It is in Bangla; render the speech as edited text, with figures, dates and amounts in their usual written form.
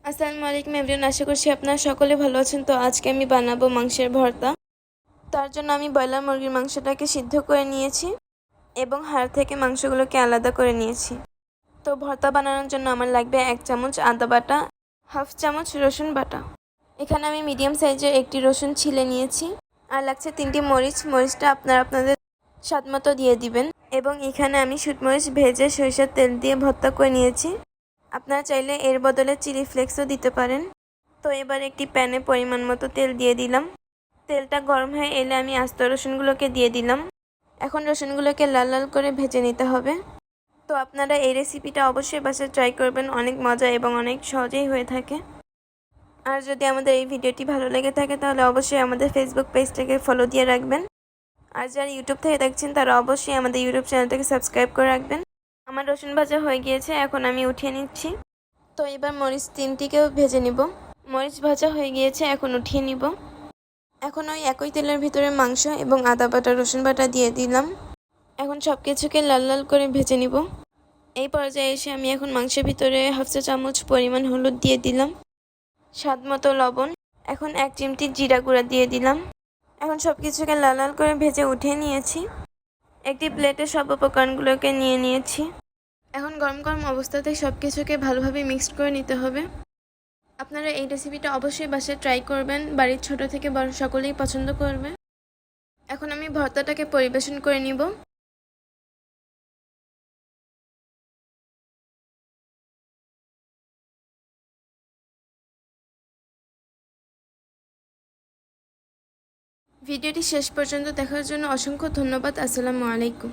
আসসালামু আলাইকুম এভরিওয়ান, আশা করছি আপনারা সকলে ভালো আছেন। তো আজকে আমি বানাবো মাংসের ভর্তা। তার জন্য আমি ব্রয়লার মুরগির মাংসটাকে সিদ্ধ করে নিয়েছি এবং হাড় থেকে মাংসগুলোকে আলাদা করে নিয়েছি। তো ভর্তা বানানোর জন্য আমার লাগবে 1 চামচ আদা বাটা, হাফ চামচ রসুন বাটা। এখানে আমি মিডিয়াম সাইজের একটি রসুন ছিলে নিয়েছি। আর লাগছে 3টি মরিচ। মরিচটা আপনারা আপনাদের স্বাদ মতো দিয়ে দিবেন। এবং এখানে আমি শুটমরিচ ভেজে সরিষার তেল দিয়ে ভর্তা করে নিয়েছি। আপনারা চাইলে এর বদলে চিলি ফ্লেক্সও দিতে পারেন। তো এবার একটি প্যানে পরিমাণ মতো তেল দিয়ে দিলাম। তেলটা গরম হয়ে এলে আমি আস্ত রসুনগুলোকে দিয়ে দিলাম। এখন রসুনগুলোকে লাল লাল করে ভেজে নিতে হবে। তো আপনারা এই রেসিপিটা অবশ্যই বাসায় ট্রাই করবেন, অনেক মজা এবং অনেক সহজেই হয়ে থাকে। আর যদি আমাদের এই ভিডিওটি ভালো লেগে থাকে তাহলে অবশ্যই আমাদের ফেসবুক পেজটাকে ফলো দিয়ে রাখবেন। আর যারা ইউটিউব থেকে দেখছেন তারা অবশ্যই আমাদের ইউটিউব চ্যানেলটাকে সাবস্ক্রাইব করে রাখবেন। আমার রসুন ভাজা হয়ে গিয়েছে, এখন আমি উঠিয়ে নিচ্ছি। তো এবার মরিচ 3টিকেও ভেজে নিব। মরিচ ভাজা হয়ে গিয়েছে, এখন উঠিয়ে নিব। এখন ওই একই তেলের ভিতরে মাংস এবং আদা বাটা রসুন বাটা দিয়ে দিলাম। এখন সব কিছুকে লাল লাল করে ভেজে নিব। এই পর্যায়ে এসে আমি এখন মাংসের ভিতরে হাফ চা চামচ পরিমাণ হলুদ দিয়ে দিলাম, স্বাদ মতো লবণ, এখন 1 চিমটি জিরা গুঁড়া দিয়ে দিলাম। এখন সব কিছুকে লাল লাল করে ভেজে উঠিয়ে নিয়েছি। একটি প্লেটে সব উপকরণগুলোকে নিয়ে নিয়েছি। এখন গরম গরম অবস্থাতেই সব কিছুকে ভালোভাবে মিক্সড করে নিতে হবে। আপনারা এই রেসিপিটা অবশ্যই বাসায় ট্রাই করবেন, বাড়ির ছোট থেকে বড় সকলেই পছন্দ করবে। এখন আমি ভর্তাটাকে পরিবেশন করে নিব। ভিডিওটি শেষ পর্যন্ত দেখার জন্য অসংখ্য ধন্যবাদ। আসসালামু আলাইকুম।